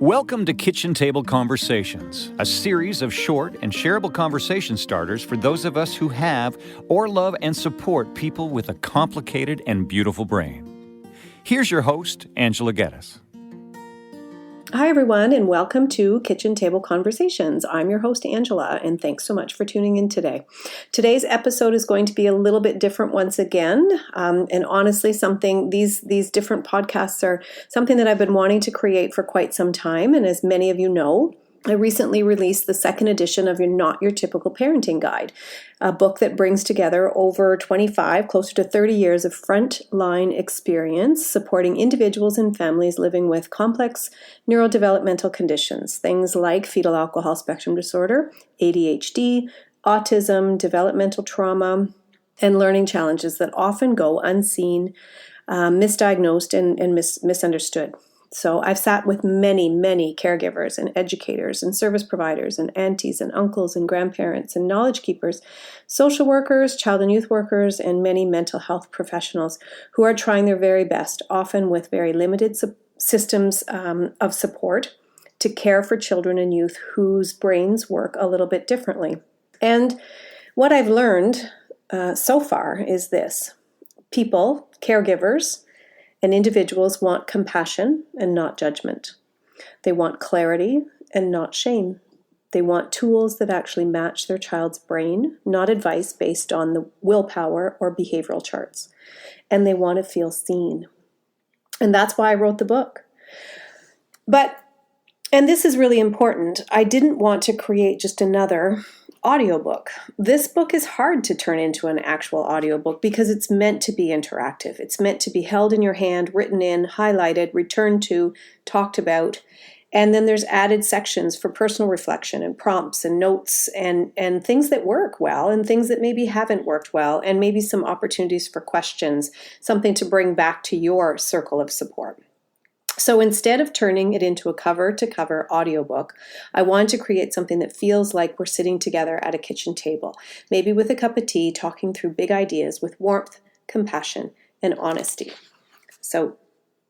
Welcome to Kitchen Table Conversations, a series of short and shareable conversation starters for those of us who have or love and support people with a complicated and beautiful brain. Here's your host, Angela Geddes. Hi, everyone, and welcome to Kitchen Table Conversations. I'm your host, Angela, and thanks so much for tuning in today. Today's episode is going to be a little bit different once again, and honestly, these different podcasts are something that I've been wanting to create for quite some time, and as many of you know, I recently released the second edition of Not Your Typical Parenting Guide, a book that brings together over 25, closer to 30 years of frontline experience supporting individuals and families living with complex neurodevelopmental conditions, things like fetal alcohol spectrum disorder, ADHD, autism, developmental trauma, and learning challenges that often go unseen, misdiagnosed, and misunderstood. So I've sat with many caregivers and educators and service providers and aunties and uncles and grandparents and knowledge keepers, social workers, child and youth workers, and many mental health professionals who are trying their very best, often with very limited systems of support, to care for children and youth whose brains work a little bit differently. And what I've learned so far is this. People, caregivers, and individuals want compassion and not judgment. They want clarity and not shame. They want tools that actually match their child's brain, not advice based on the willpower or behavioral charts. And they want to feel seen. And that's why I wrote the book. And this is really important, I didn't want to create just another audiobook. This book is hard to turn into an actual audiobook because it's meant to be interactive. It's meant to be held in your hand, written in, highlighted, returned to, talked about. And then there's added sections for personal reflection and prompts and notes and things that work well and things that maybe haven't worked well, and maybe some opportunities for questions, something to bring back to your circle of support. So instead of turning it into a cover-to-cover audiobook, I wanted to create something that feels like we're sitting together at a kitchen table, maybe with a cup of tea, talking through big ideas with warmth, compassion, and honesty. So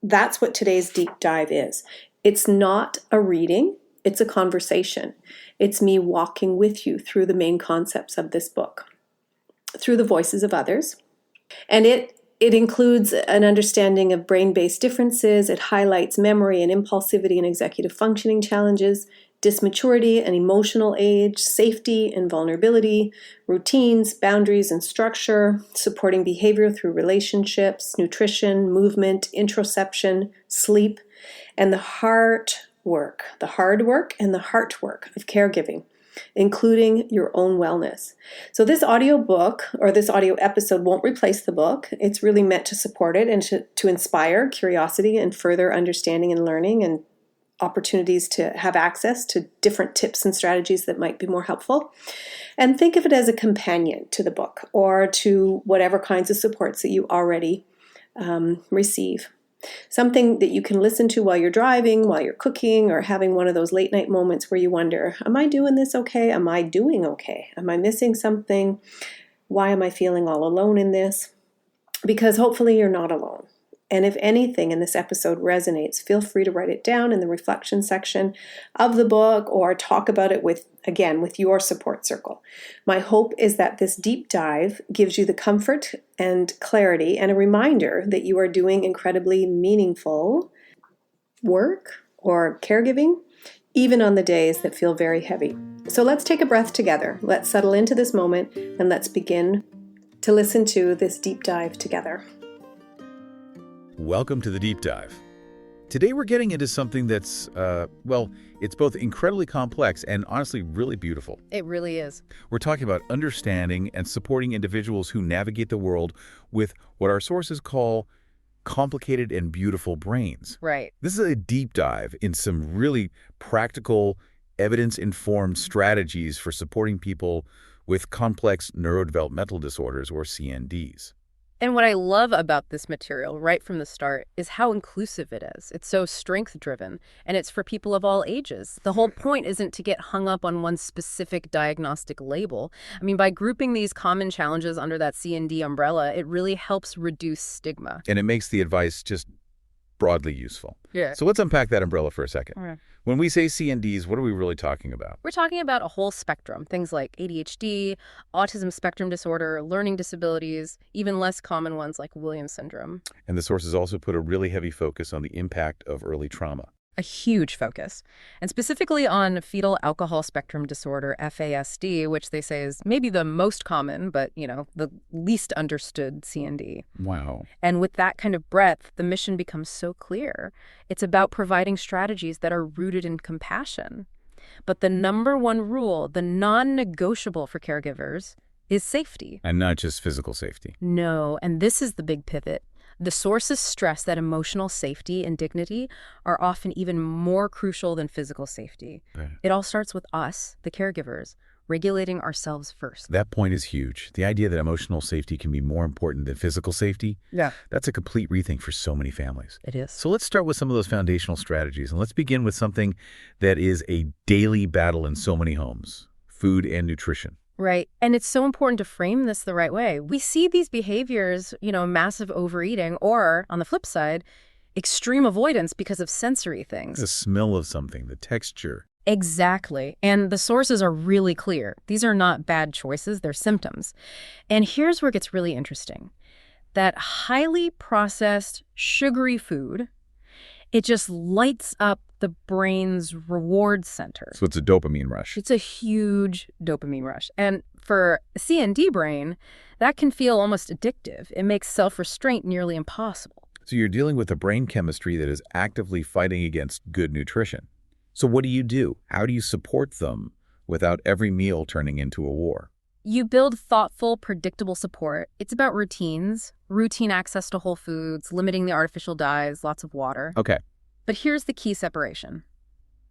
that's what today's deep dive is. It's not a reading, it's a conversation. It's me walking with you through the main concepts of this book, through the voices of others. And it includes an understanding of brain-based differences. It highlights memory and impulsivity and executive functioning challenges, dysmaturity and emotional age, safety and vulnerability, routines, boundaries and structure, supporting behavior through relationships, nutrition, movement, interoception, sleep, and the hard work and the heart work of caregiving, including your own wellness. So this audiobook or this audio episode won't replace the book. It's really meant to support it and to inspire curiosity and further understanding and learning and opportunities to have access to different tips and strategies that might be more helpful. And think of it as a companion to the book or to whatever kinds of supports that you already receive. Something that you can listen to while you're driving, while you're cooking, or having one of those late night moments where you wonder, am I doing this okay? Am I doing okay? Am I missing something? Why am I feeling all alone in this? Because hopefully you're not alone. And if anything in this episode resonates, feel free to write it down in the reflection section of the book or talk about it with your support circle. My hope is that this deep dive gives you the comfort and clarity and a reminder that you are doing incredibly meaningful work or caregiving, even on the days that feel very heavy. So let's take a breath together. Let's settle into this moment and let's begin to listen to this deep dive together. Welcome to the Deep Dive. Today we're getting into something that's, it's both incredibly complex and honestly really beautiful. It really is. We're talking about understanding and supporting individuals who navigate the world with what our sources call complicated and beautiful brains. Right. This is a deep dive in some really practical, evidence-informed strategies for supporting people with complex neurodevelopmental disorders, or CNDs. And what I love about this material right from the start is how inclusive it is. It's so strength-driven, and it's for people of all ages. The whole point isn't to get hung up on one specific diagnostic label. I mean, by grouping these common challenges under that CND umbrella, it really helps reduce stigma. And it makes the advice just broadly useful. Yeah. So let's unpack that umbrella for a second. Okay. When we say CNDs, what are we really talking about? We're talking about a whole spectrum, things like ADHD, autism spectrum disorder, learning disabilities, even less common ones like Williams syndrome. And the sources also put a really heavy focus on the impact of early trauma. A huge focus, and specifically on fetal alcohol spectrum disorder, FASD, which they say is maybe the most common, but, the least understood CND. Wow. And with that kind of breadth, the mission becomes so clear. It's about providing strategies that are rooted in compassion. But the number one rule, the non-negotiable for caregivers, is safety. And not just physical safety. No, and this is the big pivot. The sources stress that emotional safety and dignity are often even more crucial than physical safety. Right. It all starts with us, the caregivers, regulating ourselves first. That point is huge. The idea that emotional safety can be more important than physical safety, that's a complete rethink for so many families. It is. So let's start with some of those foundational strategies, and let's begin with something that is a daily battle in so many homes: food and nutrition. Right. And it's so important to frame this the right way. We see these behaviors, massive overeating, or on the flip side, extreme avoidance because of sensory things. The smell of something, the texture. Exactly. And the sources are really clear. These are not bad choices, they're symptoms. And here's where it gets really interesting. That highly processed, sugary food, it just lights up the brain's reward center. So it's a dopamine rush. It's a huge dopamine rush. And for a CND brain, that can feel almost addictive. It makes self-restraint nearly impossible. So you're dealing with a brain chemistry that is actively fighting against good nutrition. So what do? How do you support them without every meal turning into a war? You build thoughtful, predictable support. It's about routines, routine access to whole foods, limiting the artificial dyes, lots of water. Okay. But here's the key separation.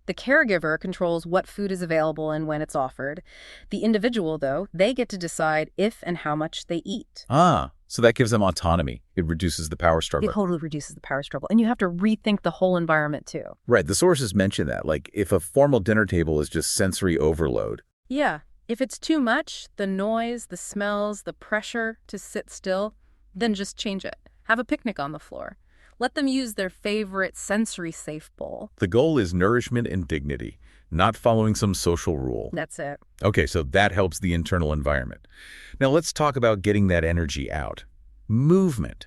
The caregiver controls what food is available and when it's offered. The individual, though, they get to decide if and how much they eat. So that gives them autonomy. It reduces the power struggle. It totally reduces the power struggle. And you have to rethink the whole environment, too. Right. The sources mention that. Like, if a formal dinner table is just sensory overload. Yeah. If it's too much, the noise, the smells, the pressure to sit still, then just change it. Have a picnic on the floor. Let them use their favorite sensory-safe bowl. The goal is nourishment and dignity, not following some social rule. That's it. Okay, so that helps the internal environment. Now let's talk about getting that energy out. Movement.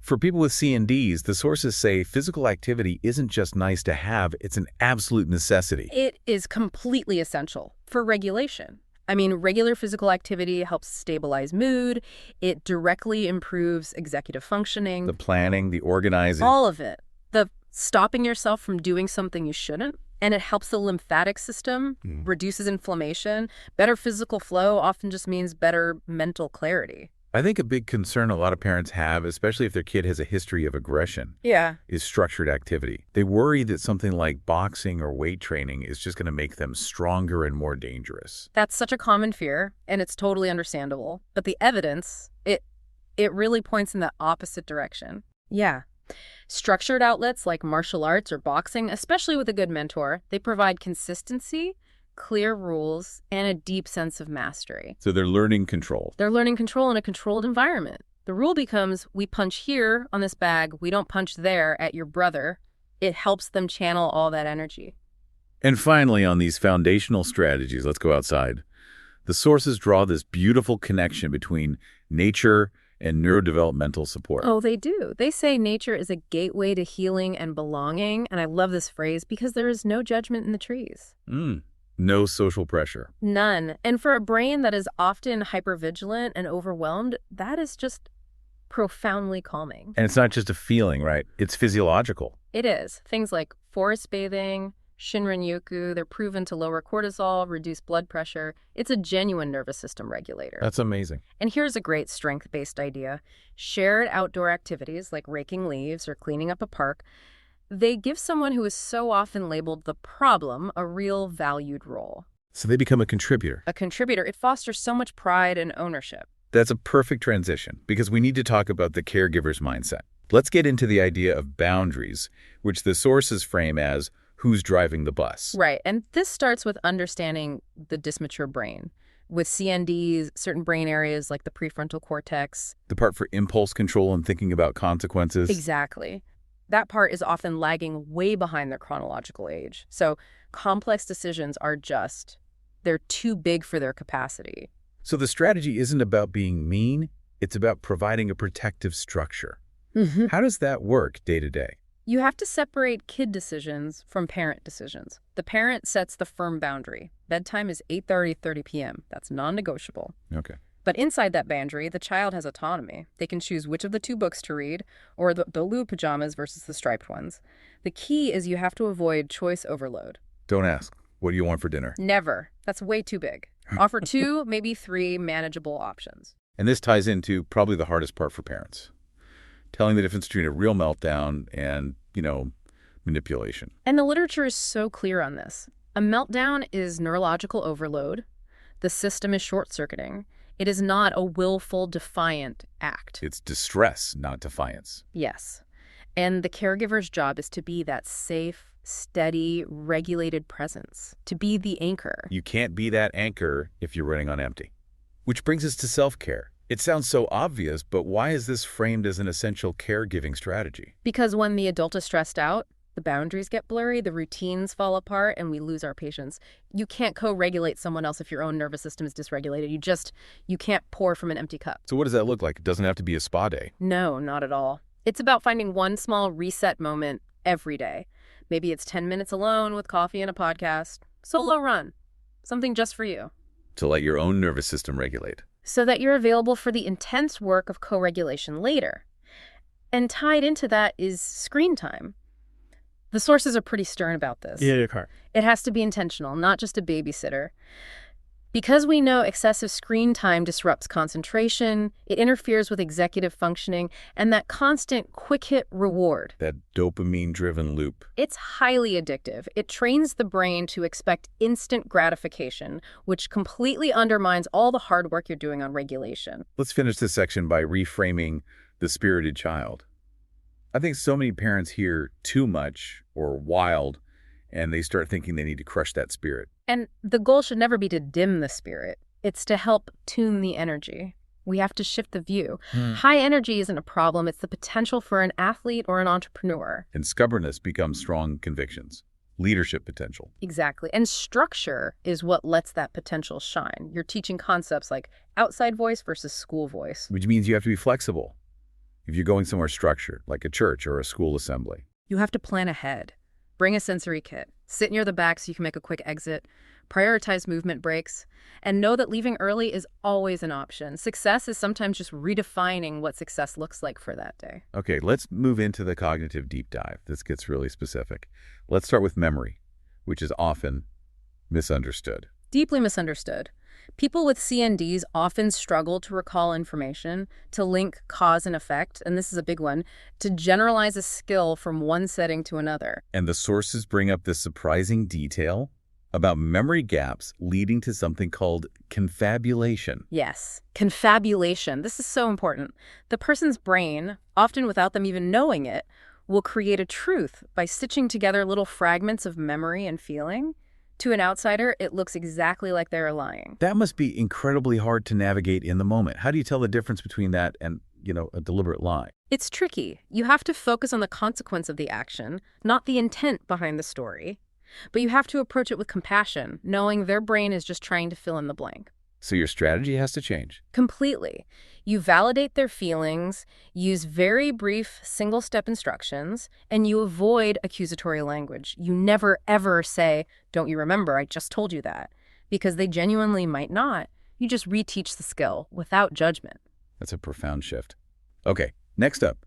For people with CNDs, the sources say physical activity isn't just nice to have, it's an absolute necessity. It is completely essential for regulation. I mean, regular physical activity helps stabilize mood. It directly improves executive functioning. The planning, the organizing. All of it. The stopping yourself from doing something you shouldn't. And it helps the lymphatic system, reduces inflammation. Better physical flow often just means better mental clarity. I think a big concern a lot of parents have, especially if their kid has a history of aggression, is structured activity. They worry that something like boxing or weight training is just going to make them stronger and more dangerous. That's such a common fear, and it's totally understandable. But the evidence, it really points in the opposite direction. Yeah. Structured outlets like martial arts or boxing, especially with a good mentor, they provide consistency, clear rules, and a deep sense of mastery. So they're learning control. They're learning control in a controlled environment. The rule becomes, we punch here on this bag, we don't punch there at your brother. It helps them channel all that energy. And finally, on these foundational strategies, let's go outside. The sources draw this beautiful connection between nature and neurodevelopmental support. Oh, they do. They say nature is a gateway to healing and belonging, and I love this phrase because there is no judgment in the trees. No social pressure. None. And for a brain that is often hypervigilant and overwhelmed, that is just profoundly calming. And it's not just a feeling, right? It's physiological. It is. Things like forest bathing, Shinrin-yoku, they're proven to lower cortisol, reduce blood pressure. It's a genuine nervous system regulator. That's amazing. And here's a great strength-based idea. Shared outdoor activities like raking leaves or cleaning up a park, they give someone who is so often labeled the problem a real valued role. So they become a contributor. A contributor. It fosters so much pride and ownership. That's a perfect transition because we need to talk about the caregiver's mindset. Let's get into the idea of boundaries, which the sources frame as who's driving the bus. Right. And this starts with understanding the dysmature brain. With CNDs, certain brain areas like the prefrontal cortex. The part for impulse control and thinking about consequences. Exactly. that part is often lagging way behind their chronological age. So complex decisions are they're too big for their capacity. So the strategy isn't about being mean, it's about providing a protective structure. How does that work day to day? You have to separate kid decisions from parent decisions. The parent sets the firm boundary. Bedtime is 8:30 p.m. That's non-negotiable. Okay. But inside that boundary, the child has autonomy. They can choose which of the two books to read, or the blue pajamas versus the striped ones. The key is you have to avoid choice overload. Don't ask. What do you want for dinner? Never. That's way too big. Offer 2, maybe 3 manageable options. And this ties into probably the hardest part for parents. Telling the difference between a real meltdown and, manipulation. And the literature is so clear on this. A meltdown is neurological overload. The system is short-circuiting. It is not a willful, defiant act. It's distress, not defiance. Yes. And the caregiver's job is to be that safe, steady, regulated presence, to be the anchor. You can't be that anchor if you're running on empty. Which brings us to self-care. It sounds so obvious, but why is this framed as an essential caregiving strategy? Because when the adult is stressed out, the boundaries get blurry, the routines fall apart, and we lose our patience. You can't co-regulate someone else if your own nervous system is dysregulated. You can't pour from an empty cup. So what does that look like? It doesn't have to be a spa day. No, not at all. It's about finding one small reset moment every day. Maybe it's 10 minutes alone with coffee and a podcast. Solo run. Something just for you. To let your own nervous system regulate. So that you're available for the intense work of co-regulation later. And tied into that is screen time. The sources are pretty stern about this. Yeah, your car. It has to be intentional, not just a babysitter. Because we know excessive screen time disrupts concentration, it interferes with executive functioning, and that constant quick-hit reward. That dopamine-driven loop. It's highly addictive. It trains the brain to expect instant gratification, which completely undermines all the hard work you're doing on regulation. Let's finish this section by reframing the spirited child. I think so many parents hear too much or wild, and they start thinking they need to crush that spirit. And the goal should never be to dim the spirit. It's to help tune the energy. We have to shift the view. High energy isn't a problem. It's the potential for an athlete or an entrepreneur. And stubbornness becomes strong convictions. Leadership potential. Exactly. And structure is what lets that potential shine. You're teaching concepts like outside voice versus school voice. Which means you have to be flexible. If you're going somewhere structured, like a church or a school assembly. You have to plan ahead. Bring a sensory kit. Sit near the back so you can make a quick exit. Prioritize movement breaks. And know that leaving early is always an option. Success is sometimes just redefining what success looks like for that day. Okay, let's move into the cognitive deep dive. This gets really specific. Let's start with memory, which is often misunderstood. Deeply misunderstood. People with CNDs often struggle to recall information, to link cause and effect, and this is a big one, to generalize a skill from one setting to another. And the sources bring up this surprising detail about memory gaps leading to something called confabulation. Yes, confabulation. This is so important. The person's brain, often without them even knowing it, will create a truth by stitching together little fragments of memory and feeling. To an outsider, it looks exactly like they're lying. That must be incredibly hard to navigate in the moment. How do you tell the difference between that and, a deliberate lie? It's tricky. You have to focus on the consequence of the action, not the intent behind the story. But you have to approach it with compassion, knowing their brain is just trying to fill in the blank. So your strategy has to change. Completely. You validate their feelings, use very brief single-step instructions, and you avoid accusatory language. You never, ever say, "Don't you remember? I just told you that." Because they genuinely might not. You just reteach the skill without judgment. That's a profound shift. Okay, next up,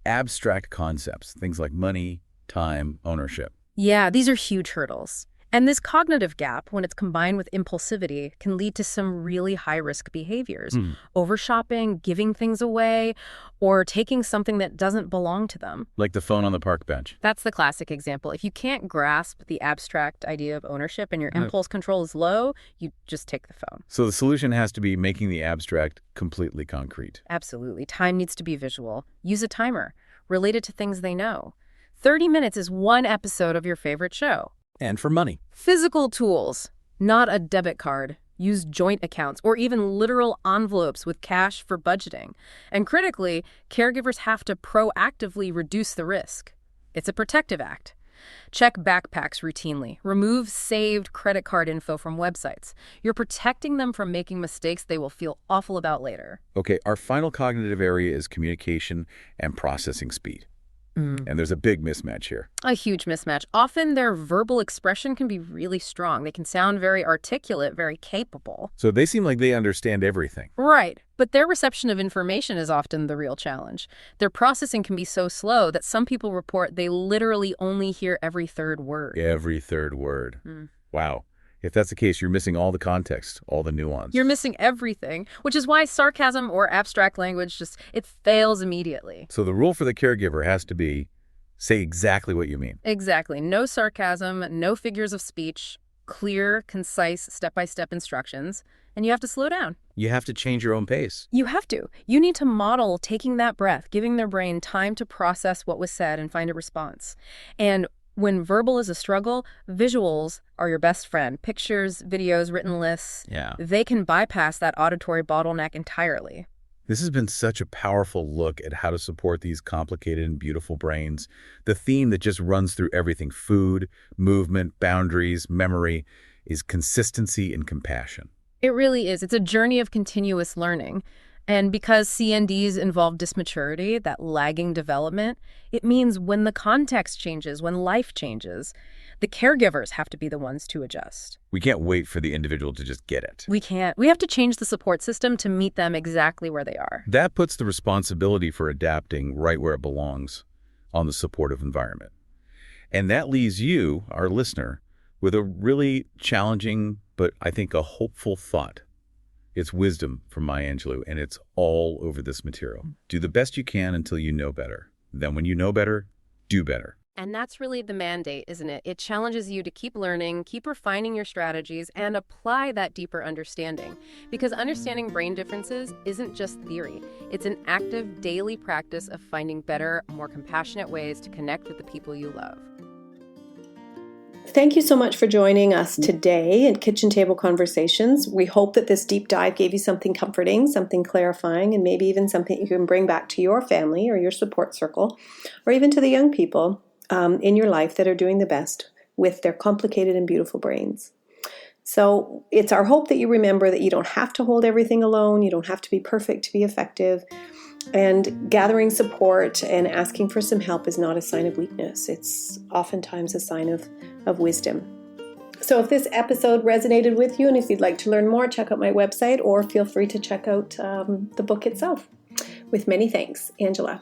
abstract concepts, things like money, time, ownership. Yeah, these are huge hurdles. And this cognitive gap, when it's combined with impulsivity, can lead to some really high-risk behaviors. Overshopping, giving things away, or taking something that doesn't belong to them. Like the phone on the park bench. That's the classic example. If you can't grasp the abstract idea of ownership and your impulse control is low, you just take the phone. So the solution has to be making the abstract completely concrete. Absolutely. Time needs to be visual. Use a timer. Relate it to things they know. 30 minutes is one episode of your favorite show. And for money. Physical tools, not a debit card. Use joint accounts or even literal envelopes with cash for budgeting. And critically, caregivers have to proactively reduce the risk. It's a protective act. Check backpacks routinely. Remove saved credit card info from websites. You're protecting them from making mistakes they will feel awful about later. Okay, our final cognitive area is communication and processing speed. And there's a big mismatch here. A huge mismatch. Often their verbal expression can be really strong. They can sound very articulate, very capable. So they seem like they understand everything. Right. But their reception of information is often the real challenge. Their processing can be so slow that some people report they literally only hear every third word. Every third word. Wow. If that's the case, you're missing all the context, all the nuance. You're missing everything, which is why sarcasm or abstract language it fails immediately. So the rule for the caregiver has to be, say exactly what you mean. Exactly. No sarcasm, no figures of speech, clear, concise, step-by-step instructions, and you have to slow down. You have to change your own pace. You have to. You need to model taking that breath, giving their brain time to process what was said and find a response. And when verbal is a struggle, visuals are your best friend. Pictures, videos, written lists. Yeah. They can bypass that auditory bottleneck entirely. This has been such a powerful look at how to support these complicated and beautiful brains. The theme that just runs through everything, food, movement, boundaries, memory, is consistency and compassion. It really is. It's a journey of continuous learning. And because CNDs involve dysmaturity, that lagging development, it means when the context changes, when life changes, the caregivers have to be the ones to adjust. We can't wait for the individual to just get it. We can't. We have to change the support system to meet them exactly where they are. That puts the responsibility for adapting right where it belongs, on the supportive environment. And that leaves you, our listener, with a really challenging, but I think a hopeful thought. It's wisdom from Maya Angelou, and it's all over this material. Do the best you can until you know better. Then when you know better, do better. And that's really the mandate, isn't it? It challenges you to keep learning, keep refining your strategies, and apply that deeper understanding. Because understanding brain differences isn't just theory. It's an active daily practice of finding better, more compassionate ways to connect with the people you love. Thank you so much for joining us today at Kitchen Table Conversations. We hope that this deep dive gave you something comforting, something clarifying, and maybe even something you can bring back to your family or your support circle, or even to the young people in your life that are doing the best with their complicated and beautiful brains. So it's our hope that you remember that you don't have to hold everything alone. You don't have to be perfect to be effective. And gathering support and asking for some help is not a sign of weakness. It's oftentimes a sign of wisdom. So if this episode resonated with you and if you'd like to learn more, check out my website or feel free to check out the book itself. With many thanks, Angela.